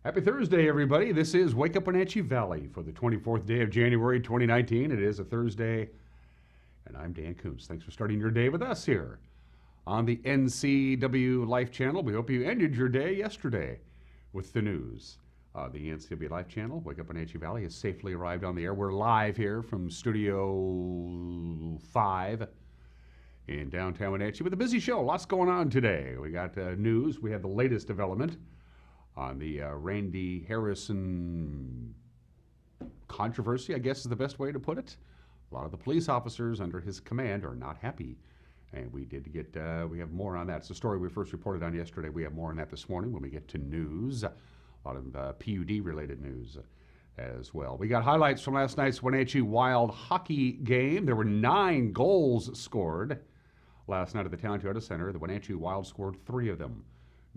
Happy Thursday, everybody. This is Wake Up Wenatchee Valley for the 24th day of January 2019. It is a Thursday, and I'm Dan Kuntz. Thanks for starting your day with us here on the NCW Life Channel. We hope you ended your day yesterday with the news. The NCW Life Channel, Wake Up Wenatchee Valley, has safely arrived on the air. We're live here from Studio 5 in downtown Wenatchee with a busy show. Lots going on today. We got news. We have the latest development on the Randy Harrison controversy, I guess is the best way to put it. A lot of the police officers under his command are not happy. And we did get, we have more on that. It's a story we first reported on yesterday. We have more on that this morning when we get to news. A lot of PUD-related news as well. We got highlights from last night's Wenatchee Wild hockey game. There were 9 goals scored last night at the Town Toyota Center. The Wenatchee Wild scored 3 of them.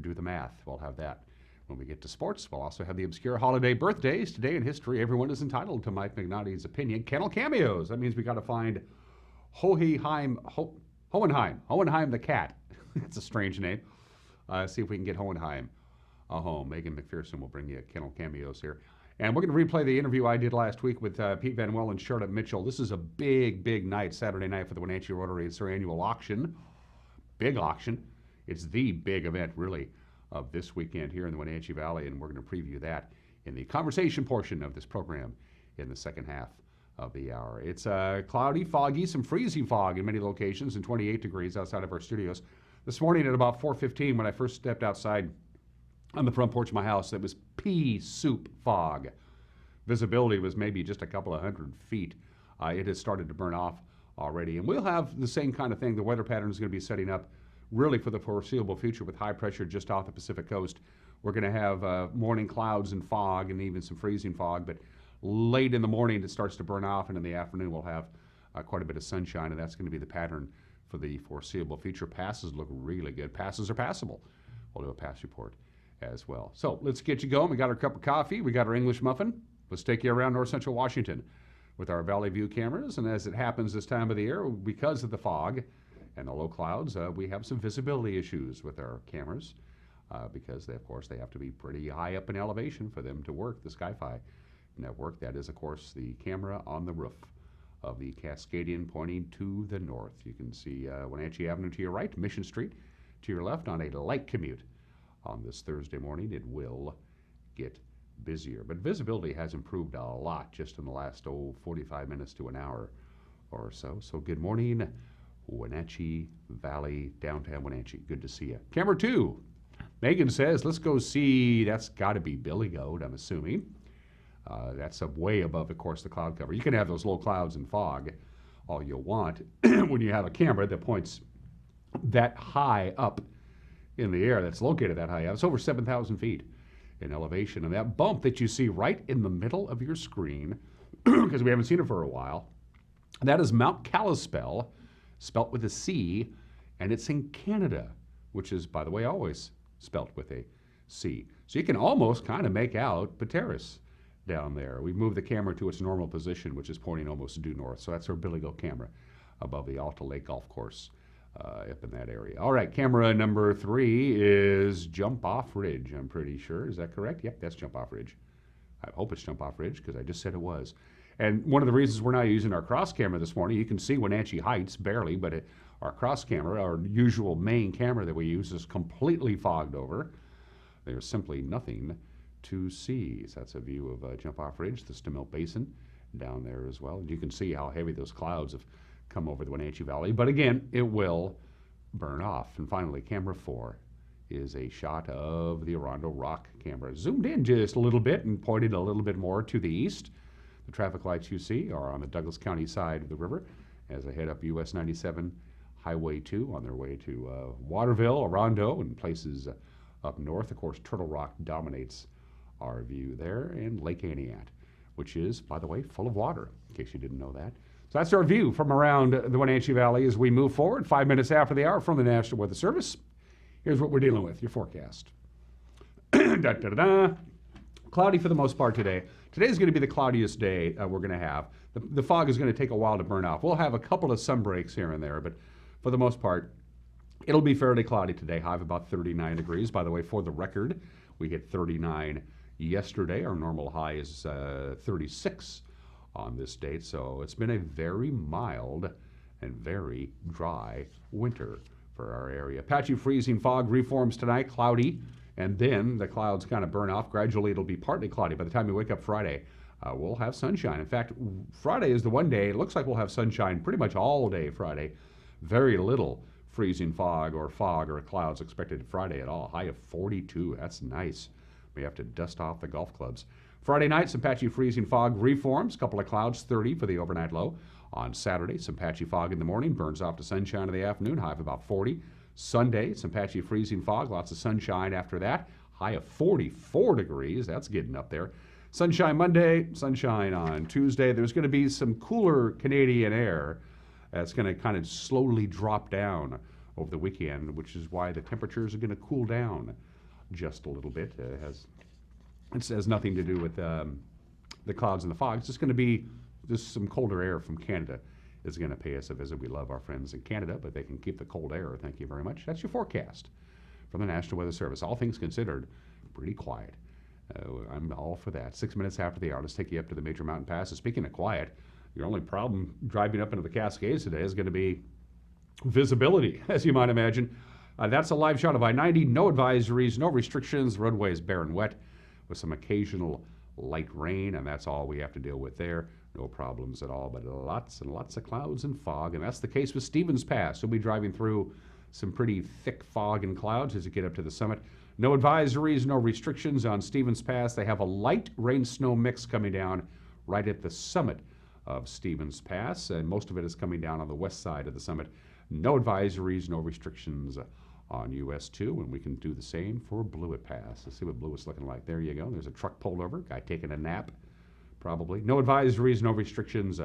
Do the math. We'll have that. When we get to sports, we'll also have the obscure holiday birthdays. Today in history, everyone is entitled to Mike McNaughty's opinion. Kennel cameos. That means we got to find Hohenheim the cat. It's a strange name. See if we can get Hohenheim home. Megan McPherson will bring you kennel cameos here. And we're going to replay the interview I did last week with Pete Van Well and Charlotte Mitchell. This is a big, big night, Saturday night for the Wenatchee Rotary. It's their annual auction. Big auction. It's the big event, really, of this weekend here in the Wenatchee Valley, and we're going to preview that in the conversation portion of this program in the second half of the hour. It's cloudy, foggy, some freezing fog in many locations, and 28 degrees outside of our studios. This morning at about 4:15, when I first stepped outside on the front porch of my house, it was pea soup fog. Visibility was maybe just a couple of hundred feet. It has started to burn off already, and we'll have the same kind of thing. The weather pattern is going to be setting up really for the foreseeable future with high pressure just off the Pacific coast. We're going to have morning clouds and fog and even some freezing fog, but late in the morning it starts to burn off, and in the afternoon we'll have quite a bit of sunshine, and that's going to be the pattern for the foreseeable future. Passes look really good. Passes are passable. We'll do a pass report as well. So let's get you going. We got our cup of coffee. We got our English muffin. Let's take you around north central Washington with our Valley View cameras, and as it happens this time of the year, because of the fog and the low clouds, we have some visibility issues with our cameras because, of course, they have to be pretty high up in elevation for them to work, the Sky-Fi network. That is, of course, the camera on the roof of the Cascadian pointing to the north. You can see Wenatchee Avenue to your right, Mission Street to your left on a light commute. On this Thursday morning, it will get busier. But visibility has improved a lot just in the last 45 minutes to an hour or so. So good morning, Wenatchee Valley, downtown Wenatchee. Good to see you. Camera 2. Megan says, let's go see, that's got to be Billy Goat, I'm assuming. That's way above, of course, the cloud cover. You can have those low clouds and fog all you want when you have a camera that points that high up in the air, that's located that high up. It's over 7,000 feet in elevation. And that bump that you see right in the middle of your screen, because we haven't seen it for a while, that is Mount Kalispell, spelt with a C, and it's in Canada, which is, by the way, always spelt with a C. So you can almost kind of make out Pateros down there. We've moved the camera to its normal position, which is pointing almost due north. So that's our Billy Goat camera above the Alta Lake Golf Course up in that area. All right, camera number 3 is Jump Off Ridge, I'm pretty sure. Is that correct? Yep, that's Jump Off Ridge. I hope it's Jump Off Ridge because I just said it was. And one of the reasons we're not using our cross camera this morning, you can see Wenatchee Heights barely, but our cross camera, our usual main camera that we use, is completely fogged over. There's simply nothing to see. So that's a view of Jump Off Ridge, the Stamilk Basin down there as well. And you can see how heavy those clouds have come over the Wenatchee Valley. But again, it will burn off. And finally, camera 4 is a shot of the Arundel Rock camera. Zoomed in just a little bit and pointed a little bit more to the east. The traffic lights you see are on the Douglas County side of the river as they head up US 97 Highway 2 on their way to Waterville, Arundel, and places up north. Of course, Turtle Rock dominates our view there, and Lake Aniat, which is, by the way, full of water, in case you didn't know that. So that's our view from around the Wenatchee Valley as we move forward. 5 minutes after the hour from the National Weather Service. Here's what we're dealing with, your forecast. Cloudy for the most part today. Today's going to be the cloudiest day we're going to have. The fog is going to take a while to burn off. We'll have a couple of sun breaks here and there, but for the most part, it'll be fairly cloudy today. High of about 39 degrees. By the way, for the record, we hit 39 yesterday. Our normal high is 36 on this date, so it's been a very mild and very dry winter for our area. Patchy freezing fog reforms tonight, cloudy, and then the clouds kind of burn off. Gradually it'll be partly cloudy. By the time you wake up Friday, we'll have sunshine. In fact, Friday is the one day, it looks like we'll have sunshine pretty much all day Friday. Very little freezing fog or clouds expected Friday at all. High of 42, that's nice. We have to dust off the golf clubs. Friday night, some patchy freezing fog reforms. Couple of clouds, 30 for the overnight low. On Saturday, some patchy fog in the morning, burns off to sunshine in the afternoon, high of about 40. Sunday, some patchy freezing fog, lots of sunshine after that. High of 44 degrees, that's getting up there. Sunshine Monday, sunshine on Tuesday. There's going to be some cooler Canadian air that's going to kind of slowly drop down over the weekend, which is why the temperatures are going to cool down just a little bit. It has nothing to do with the clouds and the fog. It's just going to be just some colder air from Canada is going to pay us a visit. We love our friends in Canada, but they can keep the cold air. Thank you very much. That's your forecast from the National Weather Service. All things considered, pretty quiet. I'm all for that. 6 minutes after the hour, let's take you up to the major mountain passes. Speaking of quiet, your only problem driving up into the Cascades today is going to be visibility, as you might imagine. That's a live shot of I-90. No advisories, no restrictions. The roadway is bare and wet with some occasional light rain, and that's all we have to deal with there. No problems at all, but lots and lots of clouds and fog, and that's the case with Stevens Pass. We'll be driving through some pretty thick fog and clouds as you get up to the summit. No advisories, no restrictions on Stevens Pass. They have a light rain-snow mix coming down right at the summit of Stevens Pass, and most of it is coming down on the west side of the summit. No advisories, no restrictions on US 2, and we can do the same for Blewett Pass. Let's see what Blewett's looking like. There you go. There's a truck pulled over, guy taking a nap, probably. No advisories, no restrictions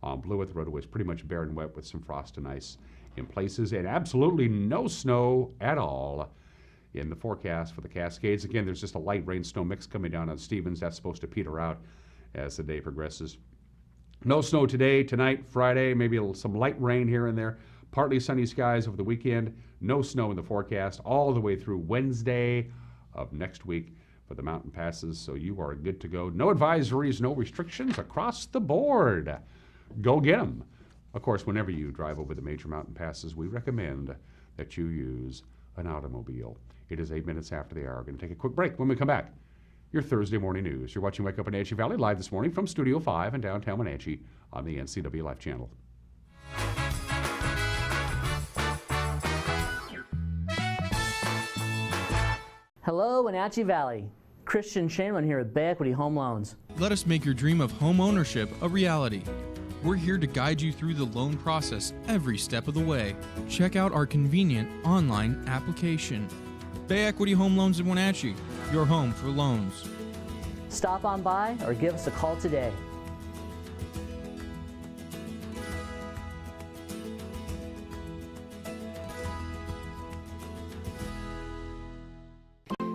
on Blewett. The roadway is pretty much bare and wet with some frost and ice in places, and absolutely no snow at all in the forecast for the Cascades. Again, there's just a light rain-snow mix coming down on Stevens. That's supposed to peter out as the day progresses. No snow today, tonight, Friday, maybe some light rain here and there. Partly sunny skies over the weekend. No snow in the forecast all the way through Wednesday of next week for the mountain passes, so you are good to go. No advisories, no restrictions across the board. Go get them. Of course, whenever you drive over the major mountain passes, we recommend that you use an automobile. It is 8 minutes after the hour. We're going to take a quick break. When we come back, your Thursday morning news. You're watching Wake Up Wenatchee Valley live this morning from Studio 5 in downtown Wenatchee on the NCW Life Channel. Hello, Wenatchee Valley. Christian Shainman here with Bay Equity Home Loans. Let us make your dream of home ownership a reality. We're here to guide you through the loan process every step of the way. Check out our convenient online application. Bay Equity Home Loans in Wenatchee, your home for loans. Stop on by or give us a call today.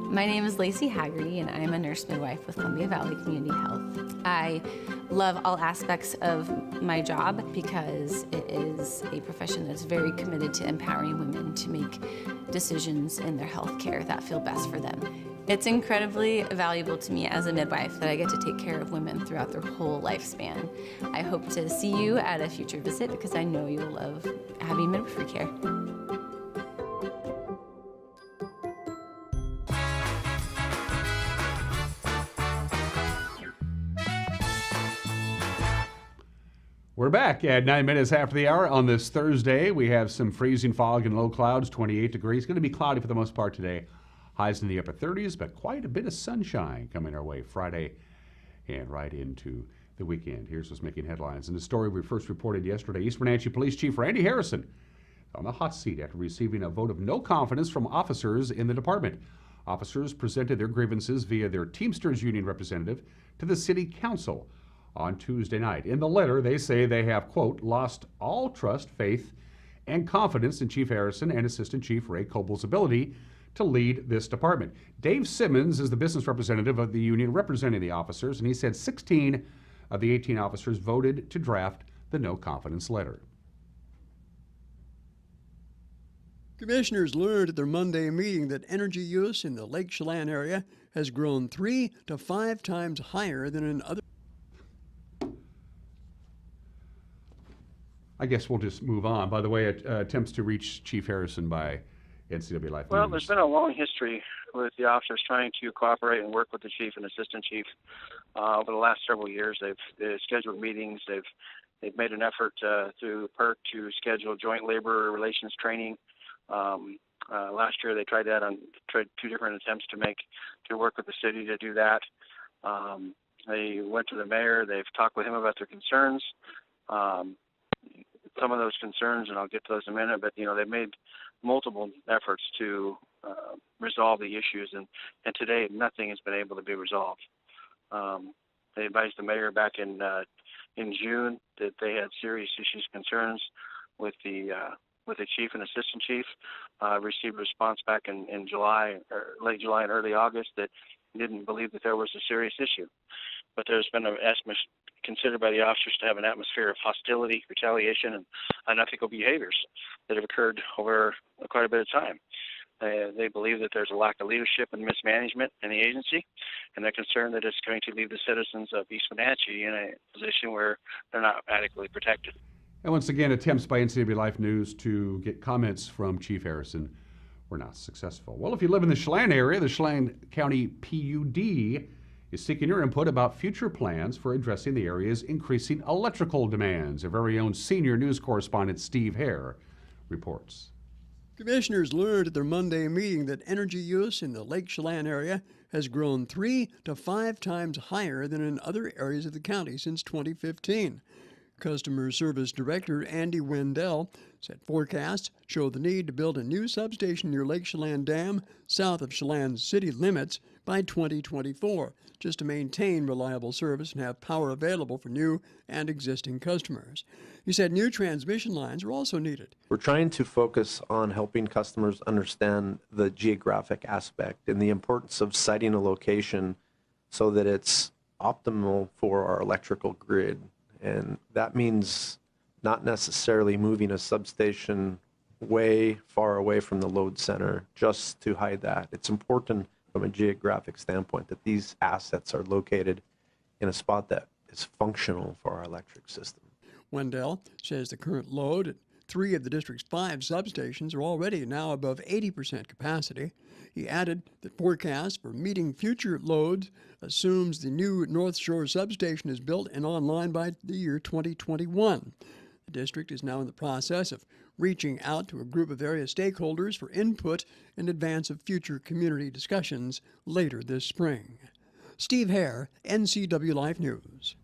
My name is Lacey Haggerty, and I'm a nurse midwife with Columbia Valley Community Health. I love all aspects of my job because it is a profession that's very committed to empowering women to make decisions in their health care that feel best for them. It's incredibly valuable to me as a midwife that I get to take care of women throughout their whole lifespan. I hope to see you at a future visit because I know you'll love having midwifery care. We're back at 9 minutes after the hour on this Thursday. We have some freezing fog and low clouds, 28 degrees. Going to be cloudy for the most part today. Highs in the upper 30s, but quite a bit of sunshine coming our way Friday and right into the weekend. Here's what's making headlines. In the story we first reported yesterday, East Wenatchee Police Chief Randy Harrison on the hot seat after receiving a vote of no confidence from officers in the department. Officers presented their grievances via their Teamsters Union representative to the City Council on Tuesday night. In the letter, they say they have, quote, lost all trust, faith, and confidence in Chief Harrison and Assistant Chief Ray Coble's ability to lead this department. Dave Simmons is the business representative of the union representing the officers, and he said 16 of the 18 officers voted to draft the no confidence letter. Commissioners learned at their Monday meeting that energy use in the Lake Chelan area has grown 3 to 5 times higher than in other. I guess we'll just move on. By the way, attempts to reach Chief Harrison by NCW Life Well, News. there's been a long history with the officers trying to cooperate and work with the chief and assistant chief. Over the lave several years, they've scheduled meetings. They've made an effort through PERC to schedule joint labor relations training. Last year, they tried 2 different attempts to work with the city to do that. They went to the mayor. They've talked with him about their concerns. Some of those concerns, and I'll get to those in a minute, but they've made multiple efforts to resolve the issues, and today nothing has been able to be resolved. They advised the mayor back in June that they had serious issues, concerns with the chief and assistant chief. Received a response back in July, or late July and early August, that didn't believe that there was a serious issue. But there's been an estimate considered by the officers to have an atmosphere of hostility, retaliation, and unethical behaviors that have occurred over quite a bit of time. They believe that there's a lack of leadership and mismanagement in the agency, and they're concerned that it's going to leave the citizens of East Wenatchee in a position where they're not adequately protected. And once again, attempts by NCW Life News to get comments from Chief Harrison were not successful. Well, if you live in the Chelan area, the Chelan County PUD is seeking your input about future plans for addressing the area's increasing electrical demands. Our very own senior news correspondent Steve Hare reports. Commissioners learned at their Monday meeting that energy use in the Lake Chelan area has grown 3 to 5 times higher than in other areas of the county since 2015. Customer Service Director Andy Wendell said forecasts show the need to build a new substation near Lake Chelan Dam, south of Chelan's city limits, by 2024, just to maintain reliable service and have power available for new and existing customers. He said new transmission lines are also needed. We're trying to focus on helping customers understand the geographic aspect and the importance of siting a location so that it's optimal for our electrical grid. And that means not necessarily moving a substation way far away from the load center just to hide that. It's important from a geographic standpoint that these assets are located in a spot that is functional for our electric system. Wendell says the current load at 3 of the district's 5 substations are already now above 80% capacity. He added that forecasts for meeting future loads assumes the new North Shore substation is built and online by the year 2021. The district is now in the process of reaching out to a group of various stakeholders for input in advance of future community discussions later this spring. Steve Hare, NCW Life News.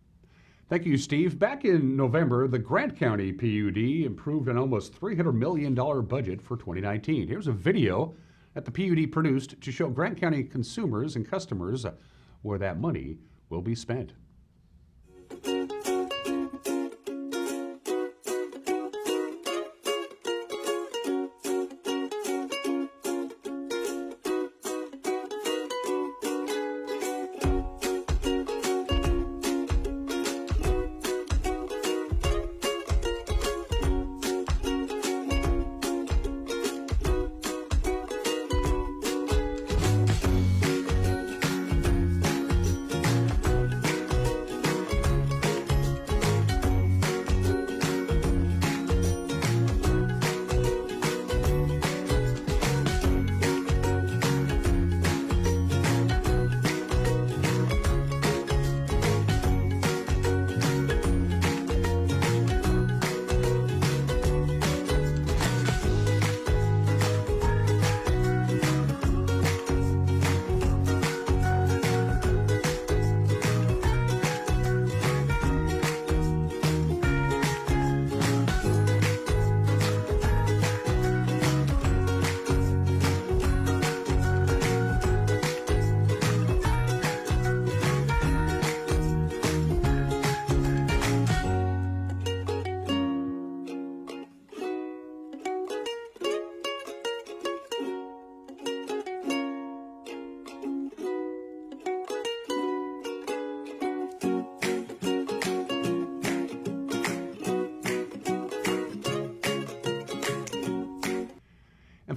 Thank you, Steve. Back in November, the Grant County PUD approved an almost $300 million budget for 2019. Here's a video that the PUD produced to show Grant County consumers and customers where that money will be spent.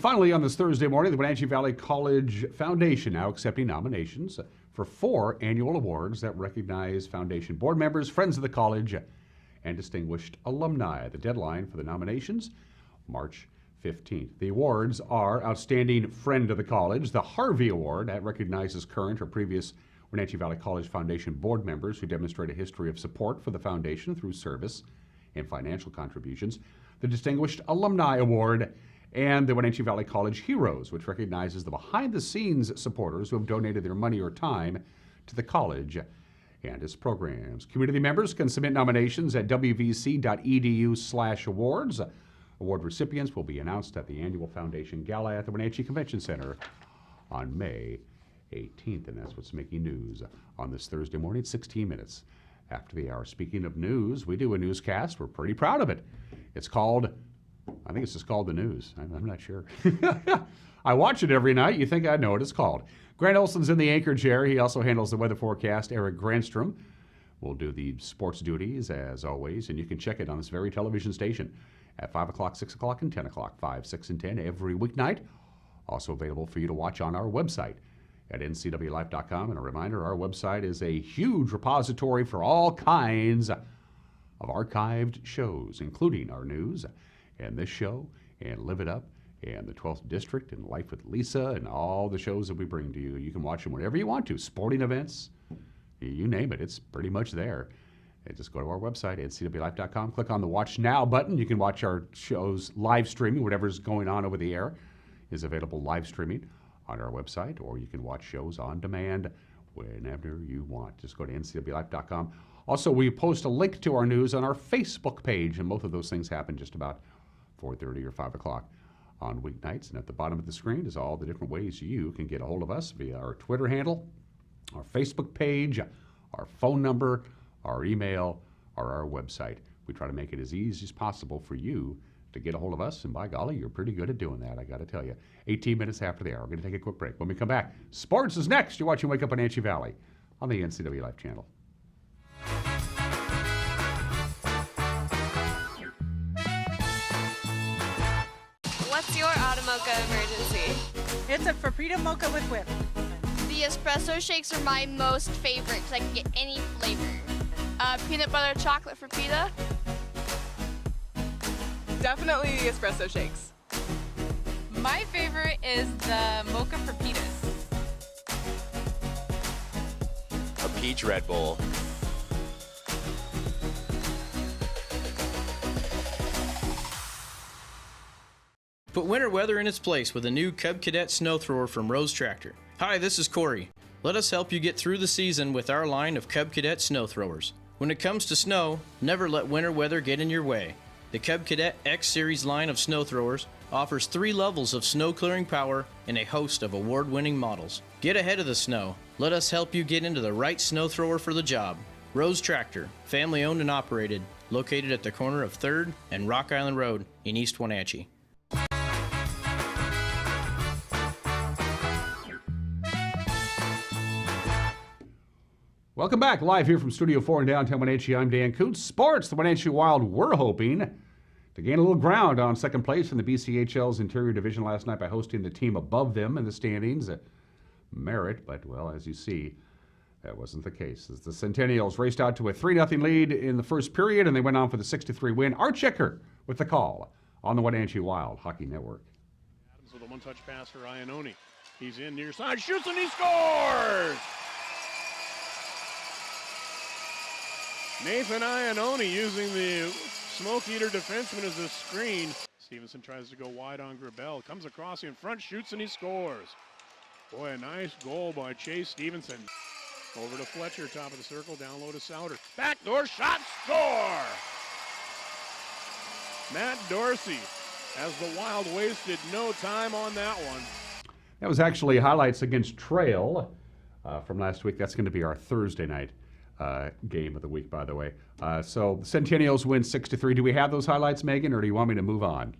finally, on this Thursday morning, the Wenatchee Valley College Foundation now accepting nominations for 4 annual awards that recognize foundation board members, friends of the college, and distinguished alumni. The deadline for the nominations, March 15th. The awards are Outstanding Friend of the College, the Harvey Award, that recognizes current or previous Wenatchee Valley College Foundation board members who demonstrate a history of support for the foundation through service and financial contributions. The Distinguished Alumni Award, and the Wenatchee Valley College Heroes, which recognizes the behind-the-scenes supporters who have donated their money or time to the college and its programs. Community members can submit nominations at wvc.edu/awards. Award recipients will be announced at the annual Foundation Gala at the Wenatchee Convention Center on May 18th, and that's what's making news on this Thursday morning, 16 minutes after the hour. Speaking of news, we do a newscast. We're pretty proud of it. It's called, I think it's just called The News. I'm not sure. I watch it every night. You think I know what it's called. Grant Olson's in the anchor chair. He also handles the weather forecast. Eric Granstrom will do the sports duties, as always, and you can check it on this very television station at 5 o'clock, 6 o'clock, and 10 o'clock, 5, 6, and 10 every weeknight. Also available for you to watch on our website at ncwlife.com. And a reminder, our website is a huge repository for all kinds of archived shows, including our news and this show and Live It Up and the 12th District and Life with Lisa and all the shows that we bring to you. You can watch them whenever you want to. Sporting events, you name it, it's pretty much there. And just go to our website, ncwlife.com, click on the Watch Now button. You can watch our shows live streaming. Whatever's going on over the air is available live streaming on our website, or you can watch shows on demand whenever you want. Just go to ncwlife.com. Also, we post a link to our news on our Facebook page, and both of those things happen just about 4:30 or 5 o'clock on weeknights. And at the bottom of the screen is all the different ways you can get a hold of us via our Twitter handle, our Facebook page, our phone number, our email, or our website. We try to make it as easy as possible for you to get a hold of us, and by golly, you're pretty good at doing that, I got to tell you. 18 minutes after the hour. We're going to take a quick break. When we come back, sports is next. You're watching Wake Up Wenatchee Valley on the NCW Life channel. What's your Automocha emergency? It's a Frappuccino mocha with whip. The espresso shakes are my most favorite because I can get any flavor. Peanut butter chocolate for pita. Definitely the espresso shakes. My favorite is the mocha for pitas. A peach Red Bull. Put winter weather in its place with a new Cub Cadet snow thrower from Rose Tractor. Hi, this is Corey. Let us help you get through the season with our line of Cub Cadet snow throwers. When it comes to snow, never let winter weather get in your way. The Cub Cadet X Series line of snow throwers offers 3 levels of snow clearing power and a host of award-winning models. Get ahead of the snow. Let us help you get into the right snow thrower for the job. Rose Tractor, family owned and operated, located at the corner of 3rd and Rock Island Road in East Wenatchee. Welcome back, live here from Studio 4 in downtown Wenatchee. I'm Dan Kuntz. Sports, the Wenatchee Wild were hoping to gain a little ground on second place in the BCHL's Interior Division last night by hosting the team above them in the standings at Merritt. But, well, as you see, that wasn't the case. As the Centennials raced out to a 3-0 lead in the first period, and they went on for the 6-3 win. Art Checker with the call on the Wenatchee Wild Hockey Network. Adams with a one-touch pass for Iannone. He's in near side, shoots, and he scores! Nathan Iannone using the smoke eater defenseman as a screen. Stevenson tries to go wide on Grabel. Comes across in front, shoots, and he scores. Boy, a nice goal by Chase Stevenson. Over to Fletcher, top of the circle, down low to Souter. Backdoor shot, score! Matt Dorsey, as the Wild wasted no time on that one. That was actually highlights against Trail from last week. That's going to be our Thursday night game of the week, by the way. So the Centennials win 6-3. Do we have those highlights, Megan, or do you want me to move on?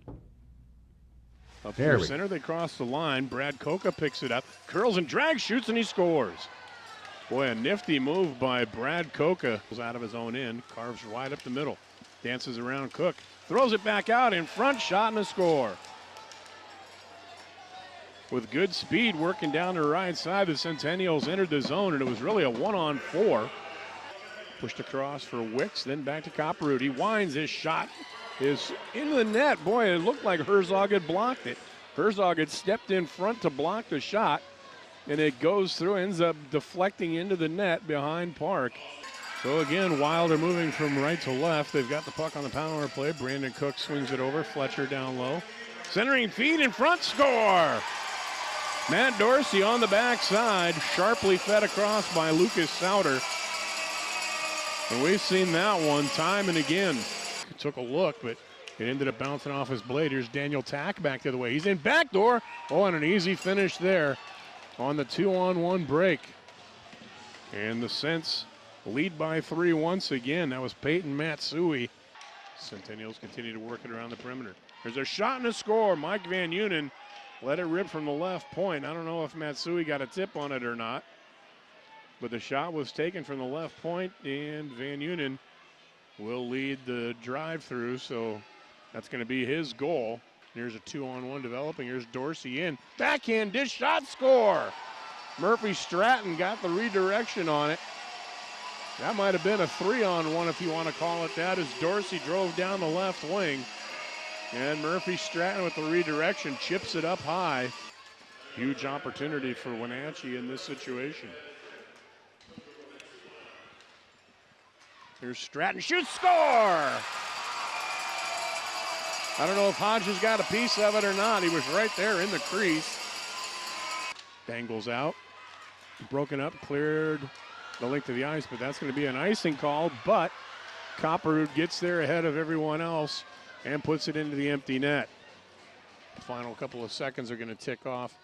Up through center, they cross the line. Brad Coca picks it up, curls and drags, shoots, and he scores. Boy, a nifty move by Brad Coca. Out of his own end, carves wide up the middle. Dances around Cook, throws it back out in front, shot and a score. with good speed working down the right side. The Centennials entered the zone, and it was really a 1-on-4. Pushed across for Wicks, then back to Copperroot. He winds, his shot is into the net. Boy, it looked like Herzog had blocked it. Herzog had stepped in front to block the shot, and it goes through, ends up deflecting into the net behind Park. So again, Wilder moving from right to left. They've got the puck on the power play. Brandon Cook swings it over. Fletcher down low. Centering feed in front, score! Matt Dorsey on the backside, sharply fed across by Lucas Sauter. And we've seen that one time and again. Took a look, but it ended up bouncing off his blade. Here's Daniel Tack back the other way. He's in backdoor. Oh, and an easy finish there on the 2-on-1 break. And the Cents lead by 3 once again. That was Peyton Matsui. Centennials continue to work it around the perimeter. There's a shot and a score. Mike Van Unen let it rip from the left point. I don't know if Matsui got a tip on it or not, but the shot was taken from the left point, and Van Unen will lead the drive-through, so that's going to be his goal. Here's a 2-on-1 developing. Here's Dorsey in. Backhand dish shot, score! Murphy Stratton got the redirection on it. That might have been a 3-on-1 if you want to call it that, as Dorsey drove down the left wing. And Murphy Stratton with the redirection chips it up high. Huge opportunity for Wenatchee in this situation. Here's Stratton, shoots, score! I don't know if Hodges got a piece of it or not. He was right there in the crease. Dangles out. Broken up, cleared the length of the ice, but that's going to be an icing call. But Copperroot gets there ahead of everyone else and puts it into the empty net. The final couple of seconds are going to tick off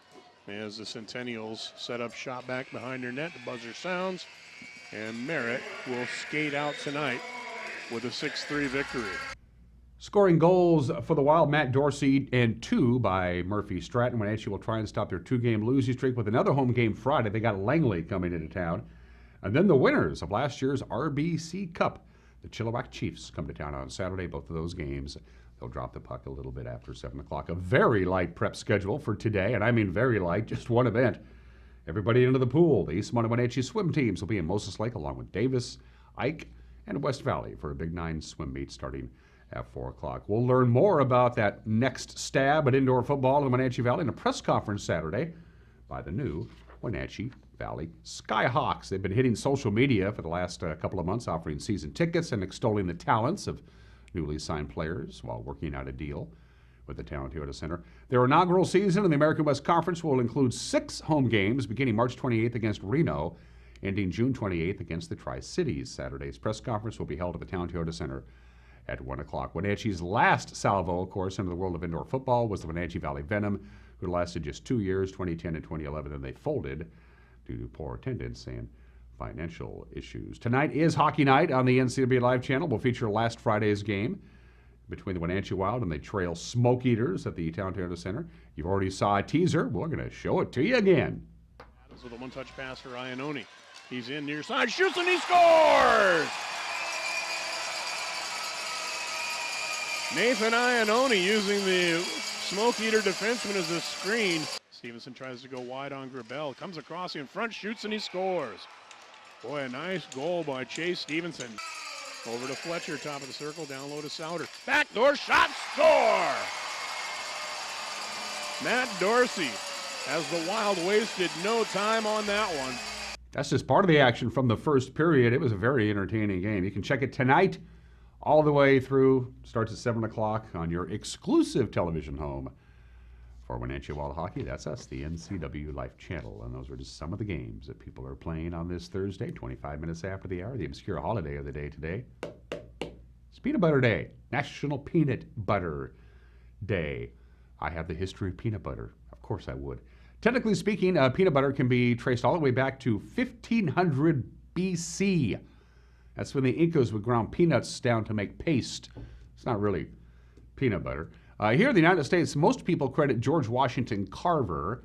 as the Centennials set up shot back behind their net. The buzzer sounds, and Merritt will skate out tonight with a 6-3 victory. Scoring goals for the Wild, Matt Dorsey, and 2 by Murphy Stratton. Wenatchee will try and stop their 2-game losing streak with another home game Friday. They got Langley coming into town. And then the winners of last year's RBC Cup, the Chilliwack Chiefs, come to town on Saturday. Both of those games, they'll drop the puck a little bit after 7 o'clock. A very light prep schedule for today, and I mean very light, just one event. Everybody into the pool. The East Mountain Wenatchee swim teams will be in Moses Lake along with Davis, Ike, and West Valley for a Big 9 swim meet starting at 4 o'clock. We'll learn more about that next stab at indoor football in the Wenatchee Valley in a press conference Saturday by the new Wenatchee Valley Skyhawks. They've been hitting social media for the last couple of months, offering season tickets and extolling the talents of newly signed players while working out a deal with the Town Toyota Center. Their inaugural season in the American West Conference will include 6 home games beginning March 28th against Reno, ending June 28th against the Tri-Cities. Saturday's press conference will be held at the Town Toyota Center at 1 o'clock. Wenatchee's last salvo, of course, into the world of indoor football was the Wenatchee Valley Venom, who lasted just 2 years, 2010 and 2011, and they folded due to poor attendance and financial issues. Tonight is hockey night on the NCAA Live channel. We'll feature last Friday's game between the Wenatchee Wild and the Trail Smoke Eaters at the Town Toyota Center. You already saw a teaser. We're going to show it to you again. Adams with a one-touch pass for Iannone. He's in near side, shoots, and he scores! Nathan Iannone using the Smoke Eater defenseman as a screen. Stevenson tries to go wide on Grabel. Comes across in front, shoots, and he scores. Boy, a nice goal by Chase Stevenson. Over to Fletcher, top of the circle, down low to Sauter. Backdoor shot, score! Matt Dorsey, as the Wild wasted no time on that one. That's just part of the action from the first period. It was a very entertaining game. You can check it tonight all the way through. Starts at 7 o'clock on your exclusive television home for Wenatchee Wild Hockey. That's us, the NCW Life channel. And those are just some of the games that people are playing on this Thursday, 25 minutes after the hour. The obscure holiday of the day today. It's Peanut Butter Day, National Peanut Butter Day. I have the history of peanut butter. Of course I would. Technically speaking, peanut butter can be traced all the way back to 1500 BC. That's when the Incas would ground peanuts down to make paste. It's not really peanut butter. Here in the United States, most people credit George Washington Carver,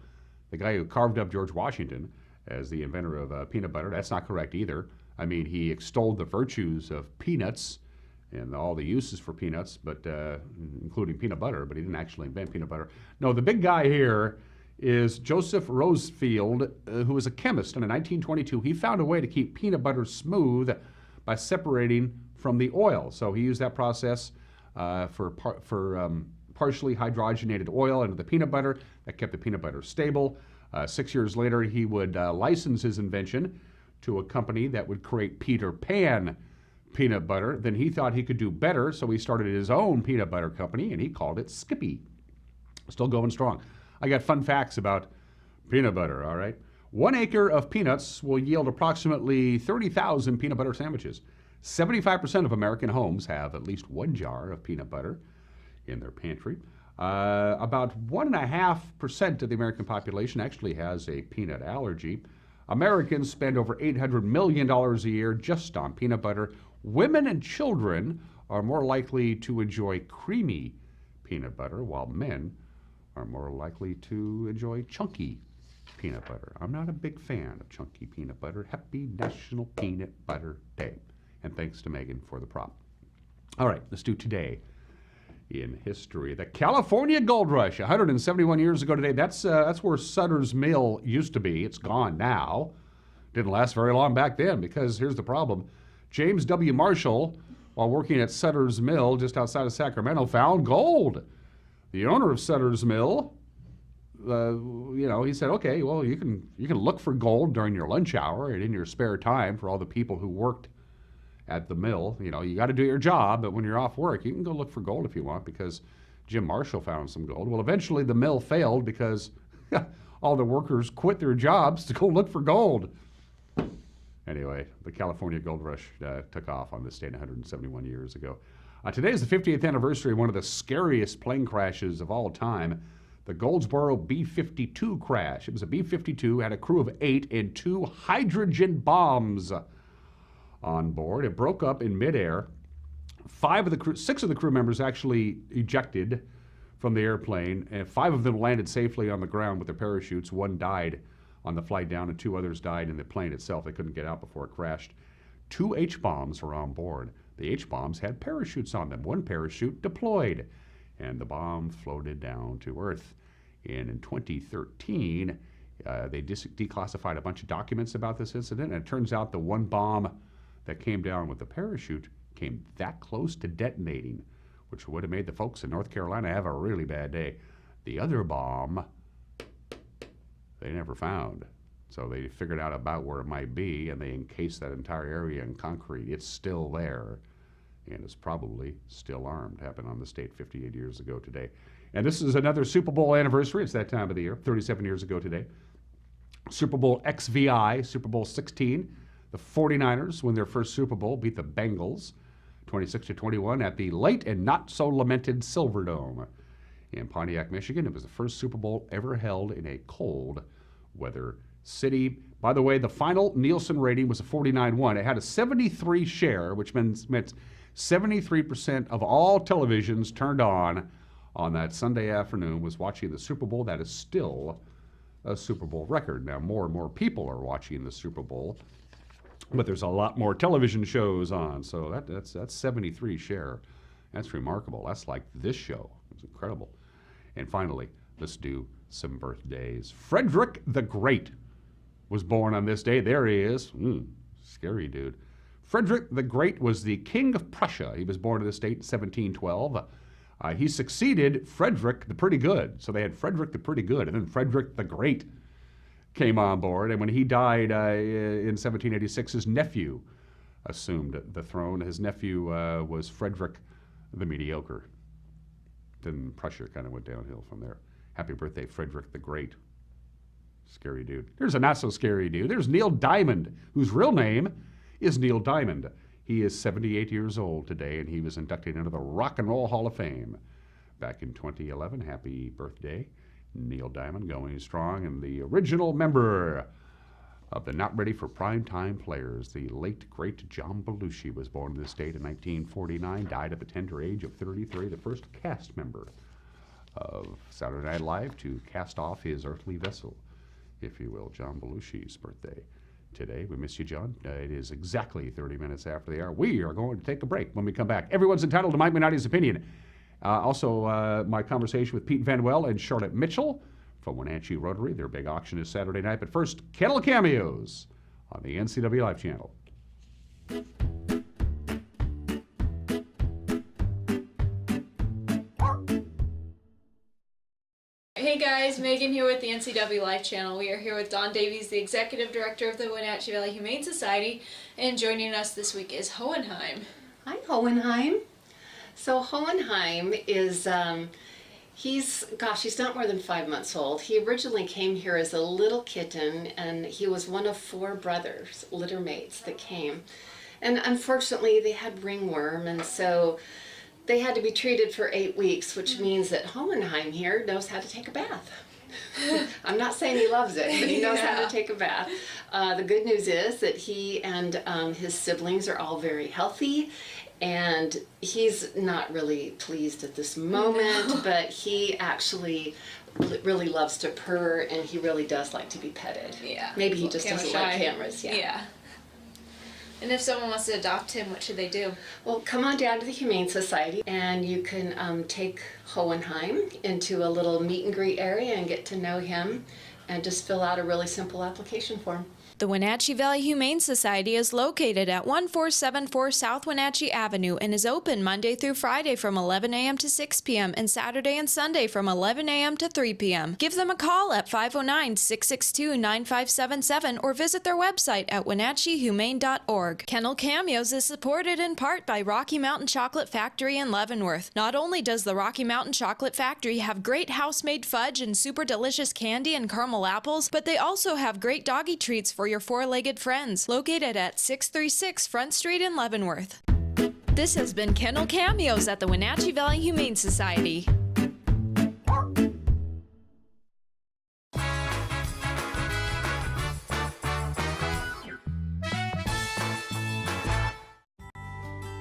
the guy who carved up George Washington, as the inventor of peanut butter. That's not correct either. I mean, he extolled the virtues of peanuts and all the uses for peanuts, but including peanut butter, but he didn't actually invent peanut butter. No, the big guy here is Joseph Rosefield, who was a chemist. And in 1922, he found a way to keep peanut butter smooth by separating from the oil. So he used that process for partially hydrogenated oil into the peanut butter. That kept the peanut butter stable. 6 years later, he would license his invention to a company that would create Peter Pan peanut butter. Then he thought he could do better, so he started his own peanut butter company, and he called it Skippy. Still going strong. I got fun facts about peanut butter, all right? 1 acre of peanuts will yield approximately 30,000 peanut butter sandwiches. 75% of American homes have at least 1 jar of peanut butter in their pantry. About 1.5% of the American population actually has a peanut allergy. Americans spend over $800 million a year just on peanut butter. Women and children are more likely to enjoy creamy peanut butter, while men are more likely to enjoy chunky peanut butter. I'm not a big fan of chunky peanut butter. Happy National Peanut Butter Day. And thanks to Megan for the prop. All right, let's do today in history. The California Gold Rush, 171 years ago today. That's where Sutter's Mill used to be. It's gone now. Didn't last very long back then, because here's the problem. James W. Marshall, while working at Sutter's Mill just outside of Sacramento, found gold. The owner of Sutter's Mill, he said, okay, well, you can look for gold during your lunch hour and in your spare time for all the people who worked at the mill. You got to do your job, but when you're off work, you can go look for gold if you want, because Jim Marshall found some gold. Well, eventually the mill failed because all the workers quit their jobs to go look for gold. Anyway, the California Gold Rush took off on this date 171 years ago. Today is the 50th anniversary of one of the scariest plane crashes of all time, the Goldsboro B-52 crash. It was a B-52, had a crew of 8 and 2 hydrogen bombs on board. It broke up in midair. 6 of the crew members actually ejected from the airplane, and 5 of them landed safely on the ground with their parachutes. 1 died on the flight down, and 2 others died in the plane itself. They couldn't get out before it crashed. 2 H-bombs were on board. The H-bombs had parachutes on them. 1 parachute deployed, and the bomb floated down to Earth. And in 2013, they declassified a bunch of documents about this incident, and it turns out the 1 bomb that came down with the parachute came that close to detonating, which would have made the folks in North Carolina have a really bad day. The other bomb, they never found. So they figured out about where it might be, and they encased that entire area in concrete. It's still there, and it's probably still armed. Happened on this date 58 years ago today. And this is another Super Bowl anniversary. It's that time of the year, 37 years ago today. Super Bowl XVI, Super Bowl 16. The 49ers win their first Super Bowl, beat the Bengals 26-21 at the late and not so lamented Silverdome in Pontiac, Michigan. It was the first Super Bowl ever held in a cold weather city. By the way, the final Nielsen rating was a 49-1. It had a 73 share, which meant 73% of all televisions turned on that Sunday afternoon was watching the Super Bowl. That is still a Super Bowl record. Now, more and more people are watching the Super Bowl, but there's a lot more television shows on, so that's 73 share. That's remarkable. That's like this show. It's incredible. And finally, let's do some birthdays. Frederick the Great was born on this day. There he is. Scary dude. Frederick the Great was the King of Prussia. He was born in this date in 1712. He succeeded Frederick the Pretty Good. So they had Frederick the Pretty Good, and then Frederick the Great came on board. And when he died in 1786, his nephew assumed the throne. His nephew was Frederick the Mediocre. Then Prussia kind of went downhill from there. Happy birthday, Frederick the Great. Scary dude. There's a not so scary dude. There's Neil Diamond, whose real name is Neil Diamond. He is 78 years old today, and he was inducted into the Rock and Roll Hall of Fame back in 2011. Happy birthday, Neil Diamond, going strong, and the original member of the Not Ready for Primetime Players, the late, great John Belushi, was born in this state in 1949, died at the tender age of 33, the first cast member of Saturday Night Live to cast off his earthly vessel, if you will. John Belushi's birthday today. We miss you, John. It is exactly 30 minutes after the hour. We are going to take a break. When we come back, everyone's entitled to Mike Minotti's opinion. Also, my conversation with Pete Van Well and Charlotte Mitchell from Wenatchee Rotary. Their big auction is Saturday night. But first, Kennel Cameos on the NCW Live channel. Hey guys, Megan here with the NCW Life channel. We are here with Don Davies, the Executive Director of the Wenatchee Valley Humane Society, and joining us this week is Hohenheim. Hi, Hohenheim. So Hohenheim is, he's not more than 5 months old. He originally came here as a little kitten, and he was one of 4 brothers, litter mates, that came. And unfortunately, they had ringworm, and so they had to be treated for 8 weeks, which means that Hohenheim here knows how to take a bath. I'm not saying he loves it, but he knows how to take a bath. The good news is that he and his siblings are all very healthy, and he's not really pleased at this moment, but he actually really loves to purr, and he really does like to be petted. Yeah. Maybe he just doesn't like cameras. Yeah. And if someone wants to adopt him, what should they do? Well, come on down to the Humane Society, and you can take Hohenheim into a little meet and greet area and get to know him, and just fill out a really simple application form. The Wenatchee Valley Humane Society is located at 1474 South Wenatchee Avenue and is open Monday through Friday from 11 a.m. to 6 p.m. and Saturday and Sunday from 11 a.m. to 3 p.m. Give them a call at 509-662-9577 or visit their website at wenatcheehumane.org. Kennel Cameos is supported in part by Rocky Mountain Chocolate Factory in Leavenworth. Not only does the Rocky Mountain Chocolate Factory have great house-made fudge and super delicious candy and caramel apples, but they also have great doggy treats for your 4-legged friends, located at 636 Front Street in Leavenworth. This has been Kennel Cameos at the Wenatchee Valley Humane Society.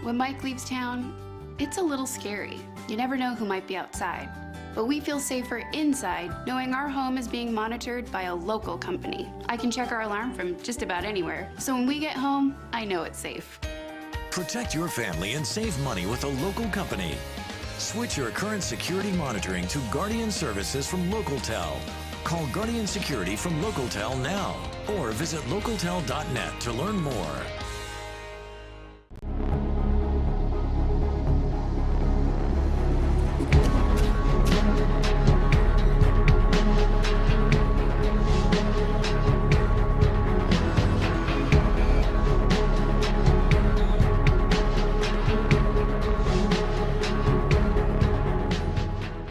When Mike leaves town, it's a little scary. You never know who might be outside. But we feel safer inside knowing our home is being monitored by a local company. I can check our alarm from just about anywhere, so when we get home, I know it's safe. Protect your family and save money with a local company. Switch your current security monitoring to Guardian Services from LocalTel. Call Guardian Security from LocalTel now, or visit localtel.net to learn more.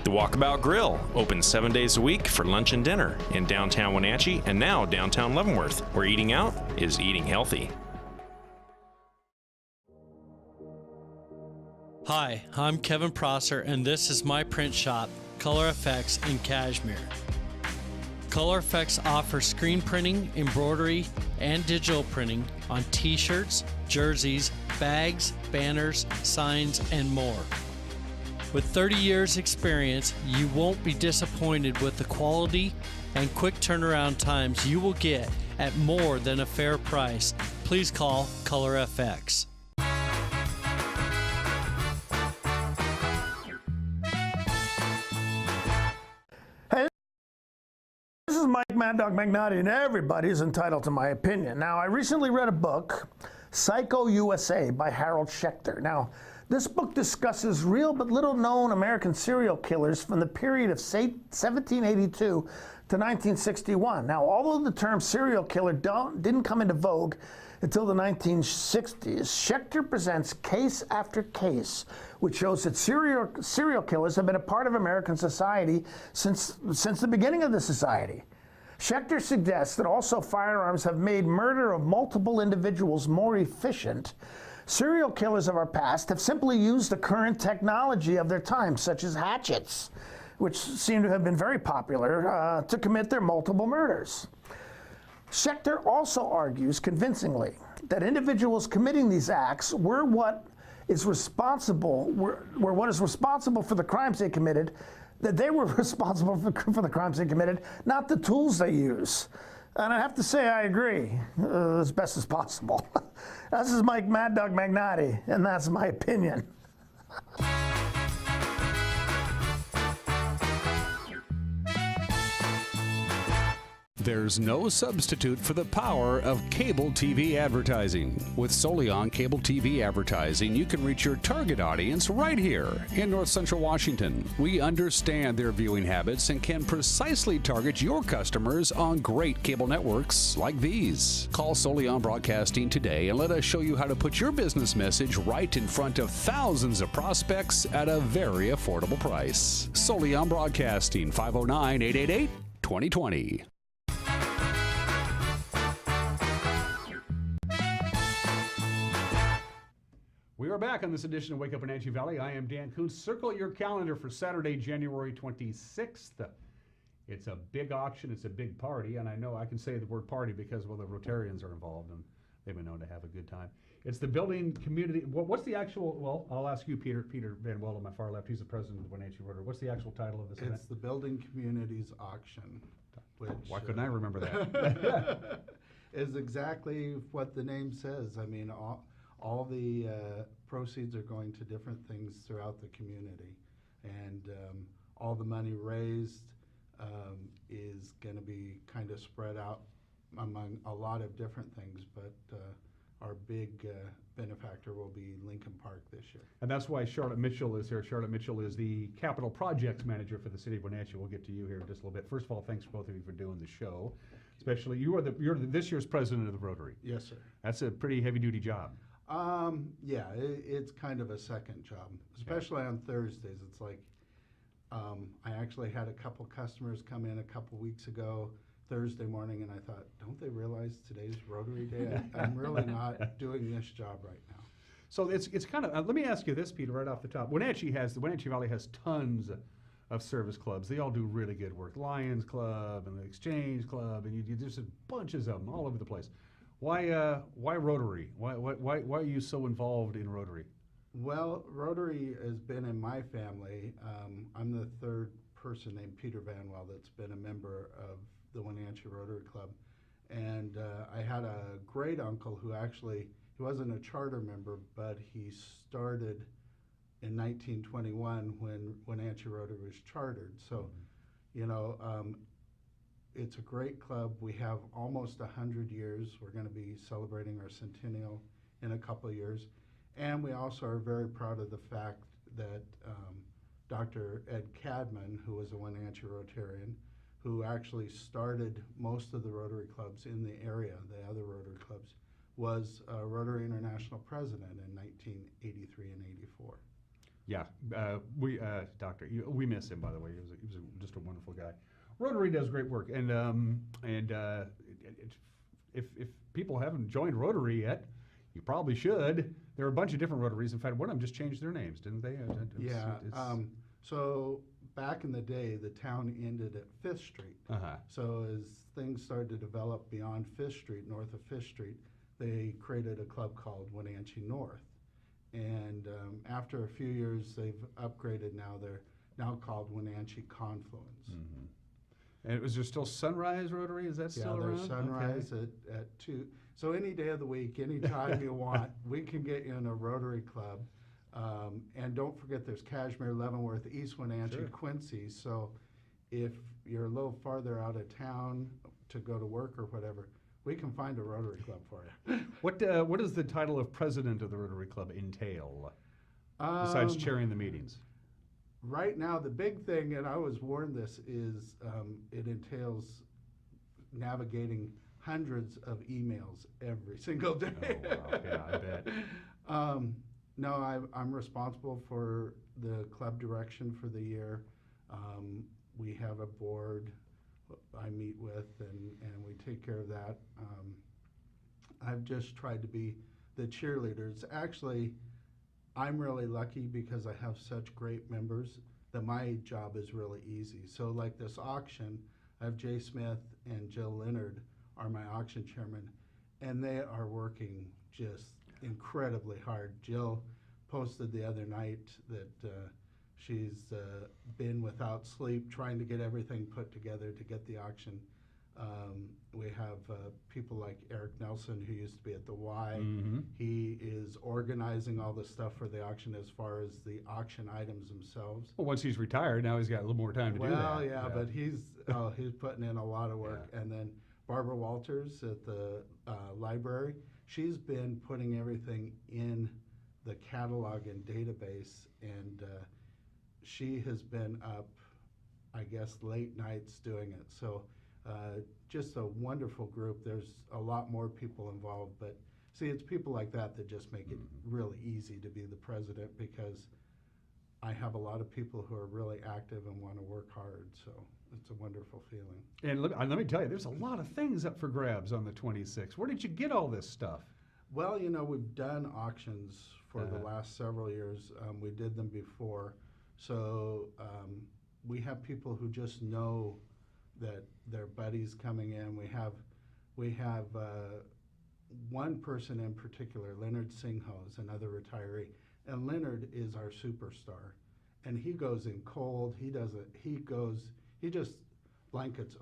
Walkabout Grill, open 7 days a week for lunch and dinner in downtown Wenatchee and now downtown Leavenworth, where eating out is eating healthy. Hi, I'm Kevin Prosser, and this is my print shop, Color Effects in Cashmere. Color Effects offers screen printing, embroidery, and digital printing on t-shirts, jerseys, bags, banners, signs, and more. With 30 years experience, you won't be disappointed with the quality and quick turnaround times you will get at more than a fair price. Please call Color FX. Hey, this is Mike Mad Dog Magnotti, and everybody is entitled to my opinion. Now, I recently read a book, Psycho USA by Harold Schechter. Now, this book discusses real but little known American serial killers from the period of 1782 to 1961. Now, although the term serial killer didn't come into vogue until the 1960s, Schechter presents case after case, which shows that serial killers have been a part of American society since the beginning of the society. Schechter suggests that also firearms have made murder of multiple individuals more efficient. Serial killers of our past have simply used the current technology of their time, such as hatchets, which seem to have been very popular, to commit their multiple murders. Schechter also argues convincingly that individuals committing these acts were what is responsible for the crimes they committed, that they were responsible for the crimes they committed, not the tools they use. And I have to say I agree as best as possible. This is Mike Mad Dog Magnotti, and that's my opinion. There's no substitute for the power of cable TV advertising. With Solion Cable TV advertising, you can reach your target audience right here in North Central Washington. We understand their viewing habits and can precisely target your customers on great cable networks like these. Call Solion Broadcasting today and let us show you how to put your business message right in front of thousands of prospects at a very affordable price. Solion Broadcasting, 509-888-2020. We are back on this edition of Wake Up Wenatchee Valley. I am Dan Kuntz. Circle your calendar for Saturday, January 26th. It's a big auction. It's a big party. And I know I can say the word party because, well, the Rotarians are involved and they've been known to have a good time. It's the building community. What's the actual, well, I'll ask you, Peter Van Well on my far left. He's the president of the Wenatchee Rotary. What's the actual title of this event? It's the Building Communities Auction. Which, why couldn't I remember that? is exactly what the name says. I mean, all the proceeds are going to different things throughout the community, and all the money raised is going to be kind of spread out among a lot of different things, but our big benefactor will be Lincoln Park this year. And that's why Charlotte Mitchell is here. Charlotte Mitchell is the Capital Projects Manager for the City of Wenatchee. We'll get to you here in just a little bit. First of all, thanks both of you for doing the show. Especially, you're this year's president of the Rotary. Yes, sir. That's a pretty heavy-duty job. Yeah, it's kind of a second job, especially on Thursdays. It's like, I actually had a couple customers come in a couple weeks ago, Thursday morning, and I thought, don't they realize today's Rotary Day? I'm really not doing this job right now. So it's kind of, let me ask you this, Peter, right off the top. The Wenatchee Valley has tons of service clubs. They all do really good work. Lions Club and the Exchange Club, and there's bunches of them all over the place. Why Rotary? Why are you so involved in Rotary? Well, Rotary has been in my family. I'm the third person named Peter Van Well that's been a member of the Wenatchee Rotary Club. And I had a great uncle who actually, he wasn't a charter member, but he started in 1921 when Wenatchee Rotary was chartered. So, you know, it's a great club. We have almost 100 years. We're going to be celebrating our centennial in a couple of years. And we also are very proud of the fact that Dr. Ed Cadman, who was a Wenatchee Rotarian, who actually started most of the Rotary clubs in the area, the other Rotary clubs, was Rotary International President in 1983 and 84. Yeah, we miss him, by the way. He was just a wonderful guy. Rotary does great work, and if people haven't joined Rotary yet, you probably should. There are a bunch of different Rotaries. In fact, one of them just changed their names, didn't they? So back in the day, the town ended at 5th Street. So as things started to develop beyond 5th Street, north of 5th Street, they created a club called Wenatchee North. And after a few years, they've upgraded now. They're now called Wenatchee Confluence. And is there still Sunrise Rotary? Is that still around? Yeah, there's Sunrise at 2. So any day of the week, any time you want, we can get you in a Rotary Club. And don't forget there's Cashmere, Leavenworth, East Wenatchee, Quincy. So if you're a little farther out of town to go to work or whatever, we can find a Rotary Club for you. What does the title of president of the Rotary Club entail, besides chairing the meetings? Right now, the big thing, and I was warned this, is it entails navigating hundreds of emails every single day. Oh, wow. Yeah, I bet. No, I'm responsible for the club direction for the year. We have a board I meet with, and we take care of that. I've just tried to be the cheerleaders. Actually, I'm really lucky because I have such great members that my job is really easy. So like this auction, I have Jay Smith and Jill Leonard are my auction chairman, and they are working just incredibly hard. Jill posted the other night that she's been without sleep trying to get everything put together to get the auction We have people like Eric Nelson, who used to be at the Y. Mhm. He is organizing all the stuff for the auction as far as the auction items themselves. Well, once he's retired, now he's got a little more time to do that. Well, yeah, but he's putting in a lot of work. And then Barbara Walters at the library, she's been putting everything in the catalog and database, and she has been up, I guess, late nights doing it. So just a wonderful group. There's a lot more people involved, but see, it's people like that that just make it really easy to be the president, because I have a lot of people who are really active and want to work hard. So it's a wonderful feeling. And let me tell you, there's a lot of things up for grabs on the 26th. Where did you get all this stuff? Well, we've done auctions for the last several years. We did them before. So we have people who just know that their buddy's coming in. We have one person in particular, Leonard Singho, is another retiree. And Leonard is our superstar. And he goes in cold. He just blankets,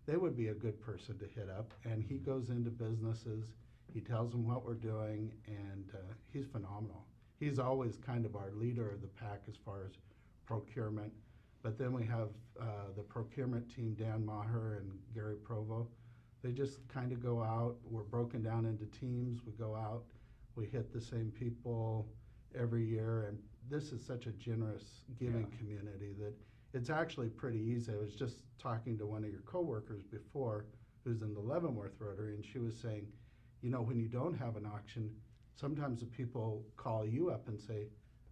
they would be a good person to hit up. And he goes into businesses. He tells them what we're doing, and he's phenomenal. He's always kind of our leader of the pack as far as procurement. But then we have the procurement team, Dan Maher and Gary Provo. They just kind of go out. We're broken down into teams. We go out. We hit the same people every year. And this is such a generous, giving community that it's actually pretty easy. I was just talking to one of your coworkers before, who's in the Leavenworth Rotary, and she was saying, when you don't have an auction, sometimes the people call you up and say,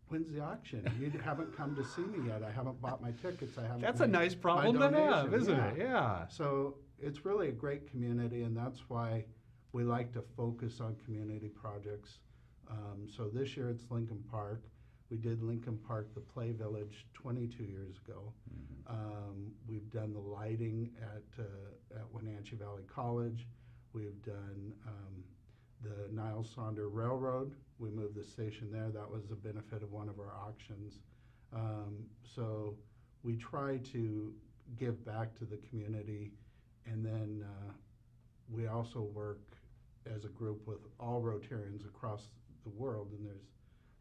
when's the auction? You haven't come to see me yet. I haven't bought my tickets. I haven't. That's a nice problem to have, isn't it? Yeah. So it's really a great community, and that's why we like to focus on community projects. So this year it's Lincoln Park. We did Lincoln Park, the Play Village, 22 years ago. We've done the lighting at Wenatchee Valley College. We've done the Niles Sonder Railroad. We moved the station there. That was a benefit of one of our auctions. So we try to give back to the community, and then we also work as a group with all Rotarians across the world, and there's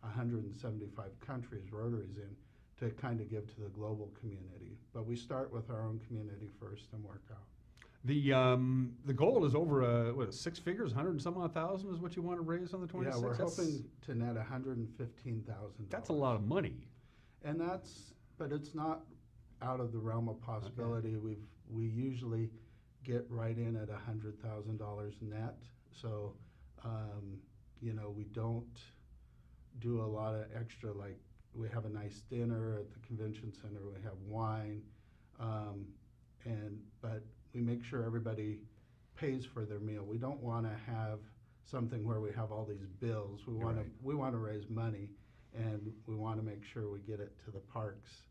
175 countries Rotary's in, to kind of give to the global community. But we start with our own community first and work out. The goal is over six figures, 100 and some odd thousand is what you want to raise on the 26th? Yeah, we're hoping to net $115,000. That's a lot of money. And but it's not out of the realm of possibility. Okay. We usually get right in at $100,000 net. So, we don't do a lot of extra, like we have a nice dinner at the convention center, we have wine, but we make sure everybody pays for their meal. We don't want to have something where we have all these bills. We want to raise money, and we want to make sure we get it to the parks,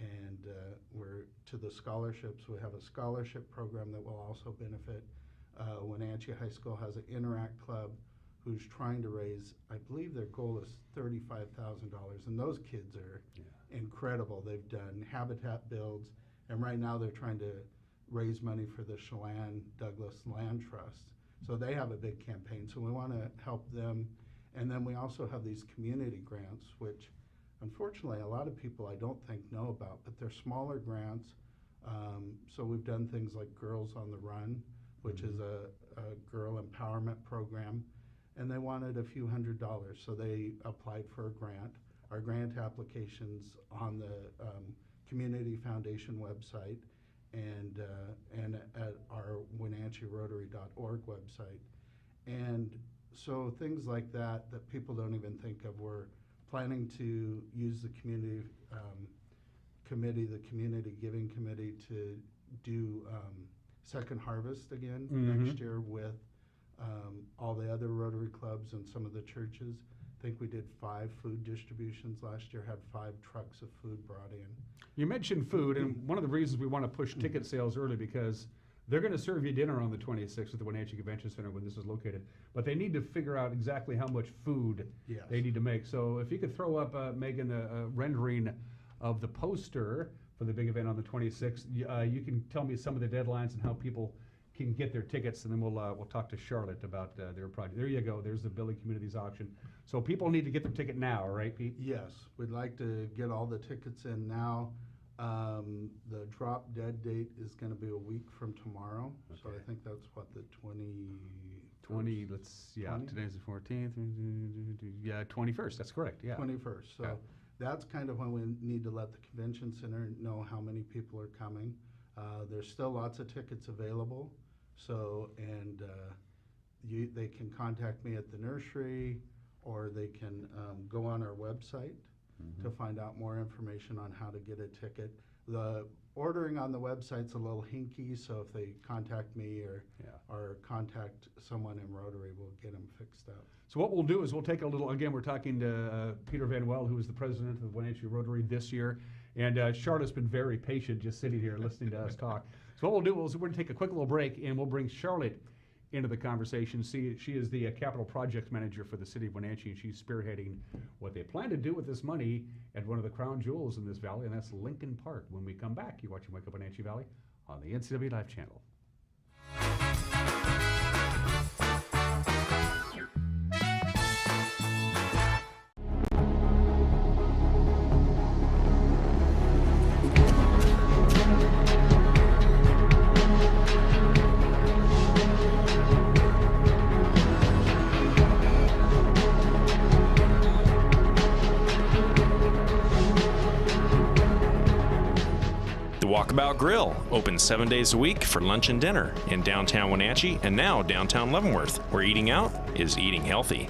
and we're to the scholarships. We have a scholarship program that will also benefit. Wenatchee High School has an Interact Club who's trying to raise, I believe their goal is $35,000, and those kids are incredible. They've done habitat builds, and right now they're trying to raise money for the Chelan Douglas Land Trust. So they have a big campaign, so we want to help them. And then we also have these community grants, which unfortunately a lot of people I don't think know about, but they're smaller grants. So we've done things like Girls on the Run, which is a girl empowerment program, and they wanted a few $100s, so they applied for a grant. Our grant application's on the Community Foundation website, and at our WenatcheeRotary.org website. And so things like that people don't even think of. We're planning to use the community committee, the Community Giving Committee, to do Second Harvest again next year with all the other Rotary clubs and some of the churches. I think we did 5 food distributions last year, had 5 trucks of food brought in. You mentioned food, and one of the reasons we want to push ticket sales early, because they're going to serve you dinner on the 26th at the Wenatchee Convention Center when this is located, but they need to figure out exactly how much food they need to make. So if you could throw up, Megan, a rendering of the poster for the big event on the 26th, you can tell me some of the deadlines and how people can get their tickets, and then we'll talk to Charlotte about their project. There you go. There's the Building Communities auction. So people need to get their ticket now, right, Pete? Yes, we'd like to get all the tickets in now. The drop dead date is going to be a week from tomorrow, so I think that's what, the 20, today's the 14th. Yeah, 21st, that's correct, yeah. 21st. So that's kind of when we need to let the convention center know how many people are coming. There's still lots of tickets available, so, and they can contact me at the nursery, or they can go on our website to find out more information on how to get a ticket. The ordering on the website's a little hinky, so if they contact me or contact someone in Rotary, we'll get them fixed up. So what we'll do is we'll take a little, again, we're talking to Peter Van Well, who is the president of Wenatchee Rotary this year, and Charlotte's been very patient just sitting here listening to us talk. So what we'll do is we're going to take a quick little break, and we'll bring Charlotte into the conversation. She is the capital projects manager for the city of Wenatchee, and she's spearheading what they plan to do with this money at one of the crown jewels in this valley, and that's Lincoln Park. When we come back, you're watching Wake Up Wenatchee Valley on the NCW Live channel. Walkabout Grill, open 7 days a week for lunch and dinner in downtown Wenatchee and now downtown Leavenworth, where eating out is eating healthy.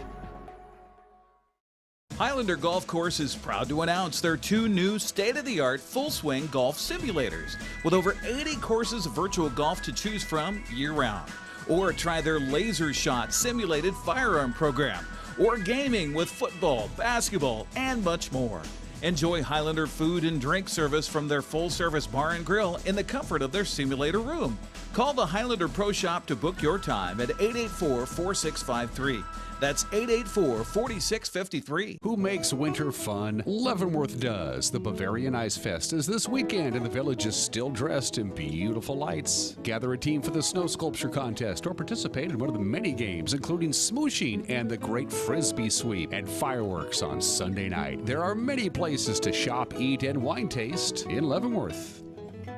Highlander Golf Course is proud to announce their 2 new state-of-the-art full-swing golf simulators with over 80 courses of virtual golf to choose from year-round. Or try their Laser Shot simulated firearm program, or gaming with football, basketball, and much more. Enjoy Highlander food and drink service from their full-service bar and grill in the comfort of their simulator room. Call the Highlander Pro Shop to book your time at 884-4653. That's 884-4653. Who makes winter fun? Leavenworth does. The Bavarian Ice Fest is this weekend, and the village is still dressed in beautiful lights. Gather a team for the snow sculpture contest or participate in one of the many games, including smooshing and the Great Frisbee Sweep and fireworks on Sunday night. There are many places to shop, eat, and wine taste in Leavenworth.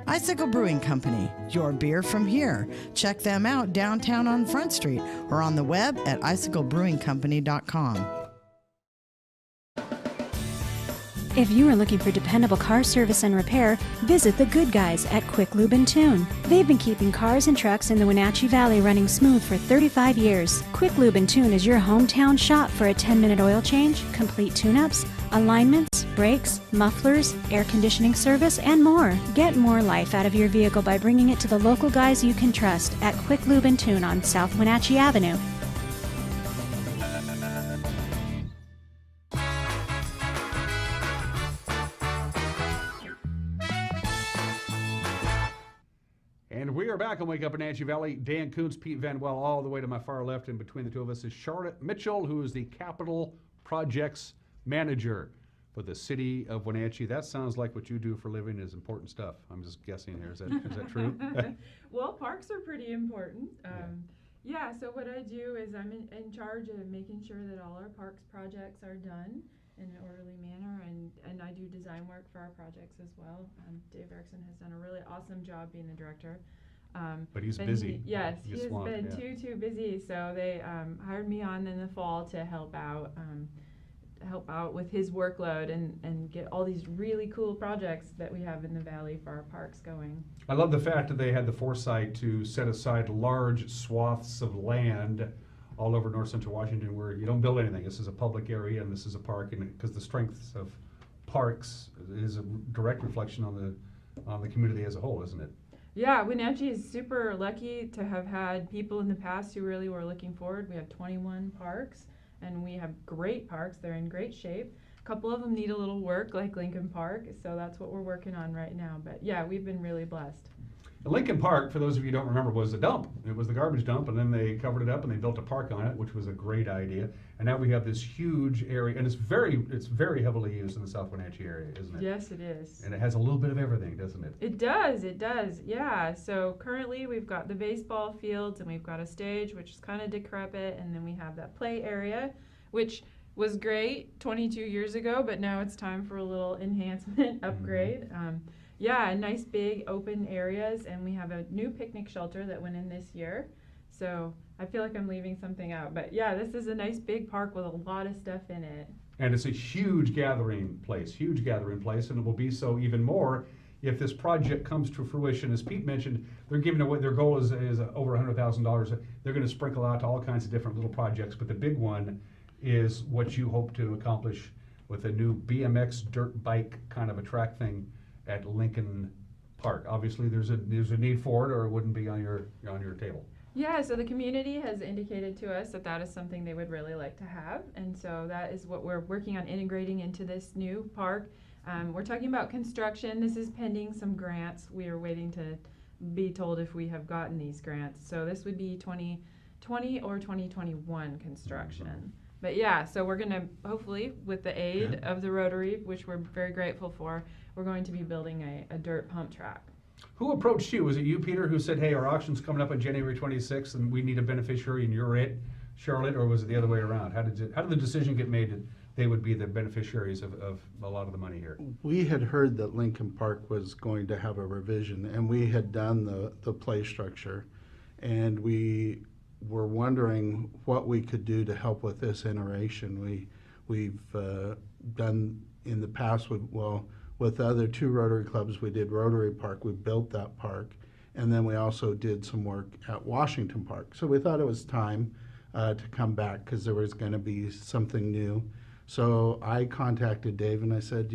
Icicle Brewing Company, your beer from here. Check them out downtown on Front Street or on the web at iciclebrewingcompany.com. If you are looking for dependable car service and repair, visit the good guys at Quick Lube and Tune. They've been keeping cars and trucks in the Wenatchee Valley running smooth for 35 years. Quick Lube and Tune is your hometown shop for a 10-minute oil change, complete tune-ups, alignments, brakes, mufflers, air conditioning service, and more. Get more life out of your vehicle by bringing it to the local guys you can trust at Quick Lube and Tune on South Wenatchee Avenue. And we are back on Wake Up Wenatchee Valley. Dan Kuntz, Pete Van Well, all the way to my far left, and between the two of us is Charlotte Mitchell, who is the Capital Projects Manager for the city of Wenatchee. That sounds like what you do for a living is important stuff. I'm just guessing here. Is that true? Well, parks are pretty important. Yeah, so what I do is I'm in charge of making sure that all our parks projects are done in an orderly manner, and I do design work for our projects as well. Dave Erickson has done a really awesome job being the director. But he's busy. Yes, he has swamped, been too busy, so they hired me on in the fall to help out with his workload and get all these really cool projects that we have in the valley for our parks going. I love the fact that they had the foresight to set aside large swaths of land all over north central Washington where you don't build anything. This is a public area and this is a park, and because the strength of parks is a direct reflection on the community as a whole, isn't it? Yeah, Wenatchee is super lucky to have had people in the past who really were looking forward. We have 21 parks, and we have great parks. They're in great shape. A couple of them need a little work, like Lincoln Park, so that's what we're working on right now. But yeah, we've been really blessed. Lincoln Park, for those of you who don't remember, was a dump. It was the garbage dump, and then they covered it up and they built a park on it, which was a great idea. And now we have this huge area, and it's very heavily used in the South Wenatchee area, isn't it? Yes, it is. And it has a little bit of everything, doesn't it? It does, yeah. So currently we've got the baseball fields and we've got a stage, which is kind of decrepit, and then we have that play area, which was great 22 years ago, but now it's time for a little enhancement, upgrade. Yeah, nice big open areas, and we have a new picnic shelter that went in this year. So I feel like I'm leaving something out, but yeah, this is a nice big park with a lot of stuff in it. And it's a huge gathering place, and it will be so even more if this project comes to fruition. As Pete mentioned, they're giving away, their goal is over $100,000. They're going to sprinkle out to all kinds of different little projects, but the big one is what you hope to accomplish with a new BMX dirt bike kind of a track thing at Lincoln Park. Obviously, there's a need for it, or it wouldn't be on your table. Yeah, so the community has indicated to us that that is something they would really like to have, and so that is what we're working on integrating into this new park. We're talking about construction. This is pending some grants. We are waiting to be told if we have gotten these grants. So this would be 2020 or 2021 construction. But yeah, so we're going to, hopefully, with the aid of the Rotary, which we're very grateful for, we're going to be building a dirt pump track. Who approached you? Was it you, Peter, who said, hey, our auction's coming up on January 26th and we need a beneficiary and you're it, Charlotte, or was it the other way around? How did the decision get made that they would be the beneficiaries of a lot of the money here? We had heard that Lincoln Park was going to have a revision, and we had done the play structure, and we were wondering what we could do to help with this iteration. We've done in the past with the other two Rotary clubs. We did Rotary Park. We built that park, and then we also did some work at Washington Park. So we thought it was time to come back because there was going to be something new. So I contacted Dave and I said,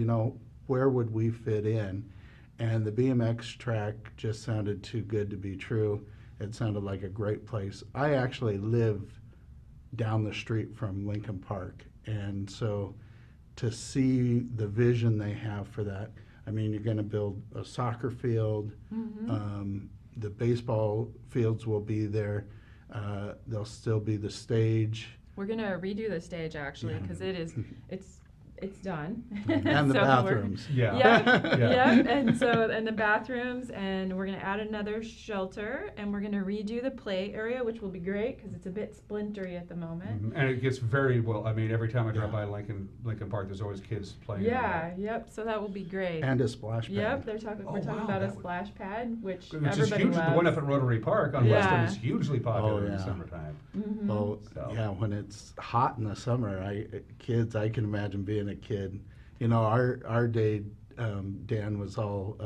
where would we fit in? And the BMX track just sounded too good to be true. It sounded like a great place. I actually live down the street from Lincoln Park, and so to see the vision they have for that, I mean, you're going to build a soccer field, the baseball fields will be there, there'll still be the stage. We're going to redo the stage, actually, because it's done. And the bathrooms. Yep, and the bathrooms, and we're going to add another shelter, and we're going to redo the play area, which will be great because it's a bit splintery at the moment. And it gets very well. I mean, every time I drive by Lincoln Park, there's always kids playing. So that will be great. And a splash pad. Yep, we're talking about a splash pad, which everybody is huge. loves. The one up at Rotary Park on Western is hugely popular in the summertime. When it's hot in the summer, I can imagine being a kid. Our day, Dan, was all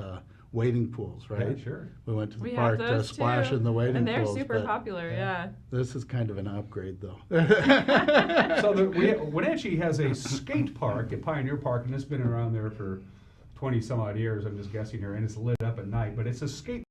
wading pools, right? Yeah, sure. We went to the park to splash in the wading pools. And they're super popular, This is kind of an upgrade, though. So Wenatchee has a skate park at Pioneer Park, and it's been around there for 20 some odd years, I'm just guessing here, and it's lit up at night, but it's a skate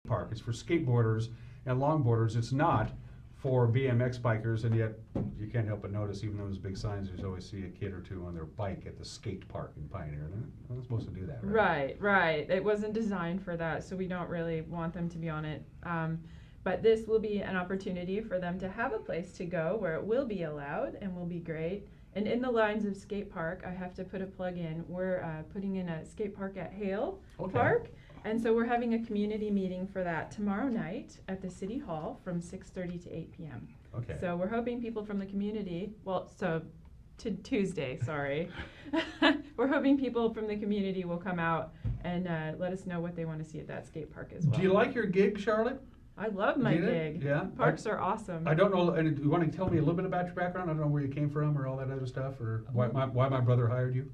park. It's for skateboarders and longboarders. It's not for BMX bikers, and yet you can't help but notice, even those big signs, you always see a kid or two on their bike at the skate park in Pioneer. They're not supposed to do that, right? Right. It wasn't designed for that, so we don't really want them to be on it. But this will be an opportunity for them to have a place to go where it will be allowed and will be great. And in the lines of skate park, I have to put a plug in. We're putting in a skate park at Hale Park. And so we're having a community meeting for that tomorrow night at the City Hall from 6:30 to 8 p.m. Okay. So we're hoping people from the community, Tuesday, sorry. We're hoping people from the community will come out and let us know what they want to see at that skate park as well. Do you like your gig, Charlotte? I love my gig. Yeah. Parks are awesome. I don't know, and do you want to tell me a little bit about your background? I don't know where you came from or all that other stuff, or why my brother hired you?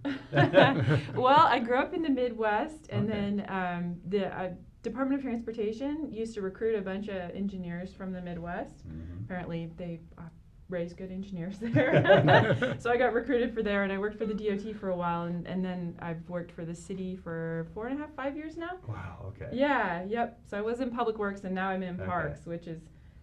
Well, I grew up in the Midwest, and then the Department of Transportation used to recruit a bunch of engineers from the Midwest. Apparently, they raise good engineers there. So I got recruited for there, and I worked for the DOT for a while, and then I've worked for the city for 4.5-5 years now. Wow, okay. Yeah, yep. So I was in Public Works, and now I'm in Parks, which has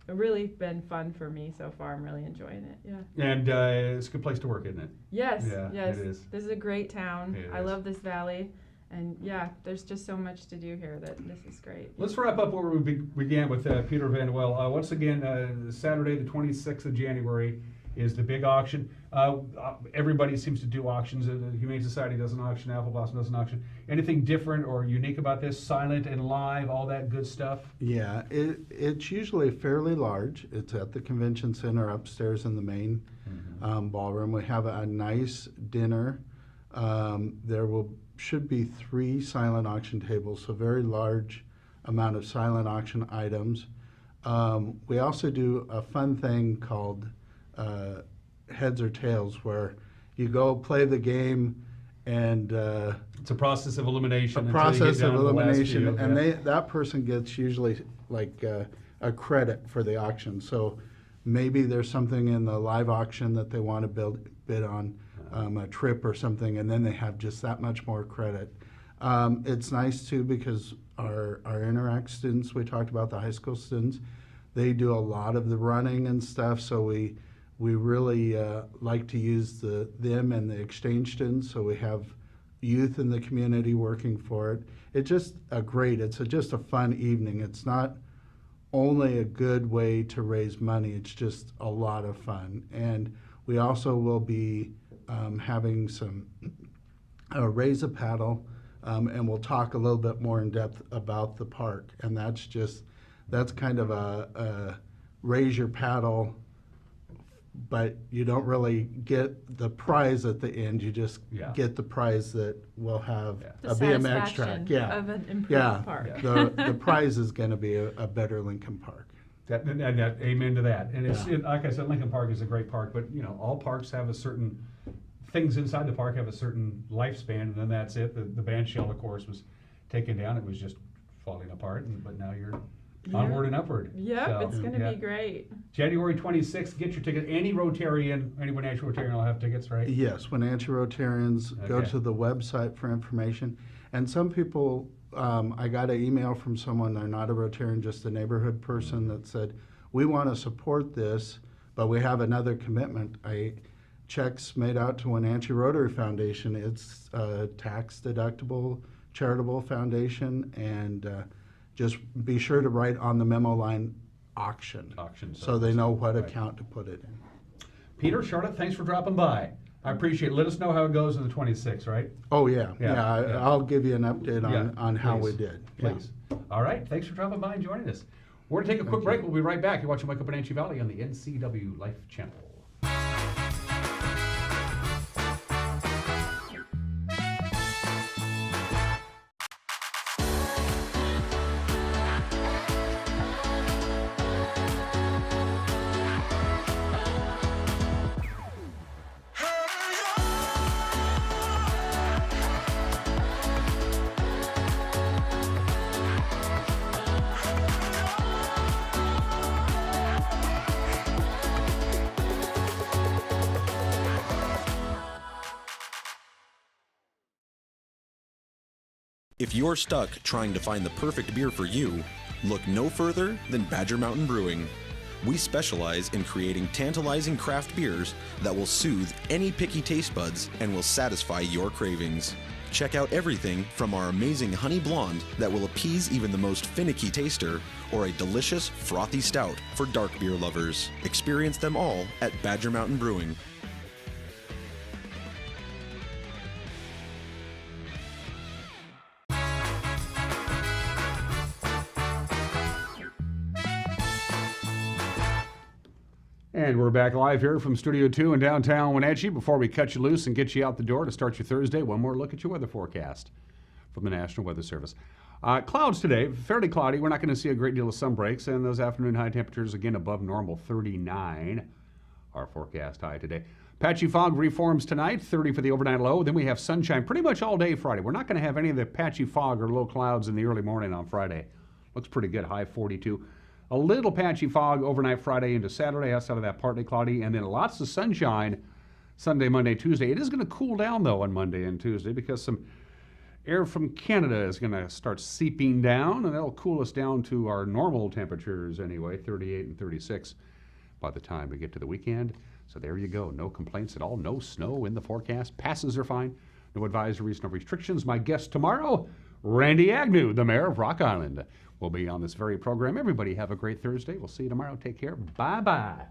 really been fun for me so far. I'm really enjoying it, yeah. And it's a good place to work, isn't it? Yes, yeah, yes. It is. This is a great town. I love this valley. And yeah, there's just so much to do here that this is great. Let's wrap up where we began with Peter Van Well. Once again, Saturday, the 26th of January is the big auction. Everybody seems to do auctions. The Humane Society does an auction, Apple Blossom does an auction. Anything different or unique about this? Silent and live, all that good stuff? Yeah, it's usually fairly large. It's at the convention center upstairs in the main ballroom. We have a nice dinner. There should be 3 silent auction tables, so very large amount of silent auction items. We also do a fun thing called Heads or Tails, where you go play the game and it's a process of elimination. A process of elimination, and that person gets usually like a credit for the auction. So maybe there's something in the live auction that they want to bid on. A trip or something, and then they have just that much more credit. It's nice too because our Interact students, we talked about the high school students, they do a lot of the running and stuff, so we really like to use them and the exchange students, so we have youth in the community working for it. It's just just a fun evening. It's not only a good way to raise money, it's just a lot of fun. And we also will be having some raise a paddle, and we'll talk a little bit more in depth about the park. And that's kind of a raise your paddle, but you don't really get the prize at the end. You just get the prize that will have a BMX track. Of an improved park. The prize is going to be a better Lincoln Park. Amen to that. And it's like I said, Lincoln Park is a great park, but all parks have things inside the park have a certain lifespan, and then that's it. The band shell, of course, was taken down. It was just falling apart, but now you're onward and upward. Yep, so, it's going to be great. January 26th, get your ticket. Any Wenatchee Rotarian will have tickets, right? Yes, Wenatchee Rotarians, go to the website for information. And some people, I got an email from someone, they're not a Rotarian, just a neighborhood person, that said, we want to support this, but we have another commitment. Checks made out to Wenatchee Rotary Foundation. It's a tax-deductible charitable foundation, and just be sure to write on the memo line auction so they know what account to put it in. Peter, Charlotte, thanks for dropping by. I appreciate it. Let us know how it goes on the 26th, right? Oh, yeah. I'll give you an update on how we did. Please. All right. Thanks for dropping by and joining us. We're going to take a quick break. We'll be right back. You're watching Wake Up Wenatchee Valley on the NCW Life Channel. If you're stuck trying to find the perfect beer for you, look no further than Badger Mountain Brewing. We specialize in creating tantalizing craft beers that will soothe any picky taste buds and will satisfy your cravings. Check out everything from our amazing honey blonde that will appease even the most finicky taster, or a delicious frothy stout for dark beer lovers. Experience them all at Badger Mountain Brewing. And we're back live here from Studio 2 in downtown Wenatchee. Before we cut you loose and get you out the door to start your Thursday, one more look at your weather forecast from the National Weather Service. Clouds today, fairly cloudy. We're not going to see a great deal of sun breaks, and those afternoon high temperatures again above normal, 39. Our forecast high today. Patchy fog reforms tonight, 30 for the overnight low. Then we have sunshine pretty much all day Friday. We're not going to have any of the patchy fog or low clouds in the early morning on Friday. Looks pretty good, high 42. A little patchy fog overnight Friday into Saturday, outside of that partly cloudy, and then lots of sunshine Sunday, Monday, Tuesday. It is going to cool down, though, on Monday and Tuesday because some air from Canada is going to start seeping down, and that'll cool us down to our normal temperatures anyway, 38 and 36 by the time we get to the weekend. So there you go. No complaints at all. No snow in the forecast. Passes are fine. No advisories, no restrictions. My guest tomorrow, Randy Agnew, the mayor of Rock Island, will be on this very program. Everybody have a great Thursday. We'll see you tomorrow. Take care. Bye-bye.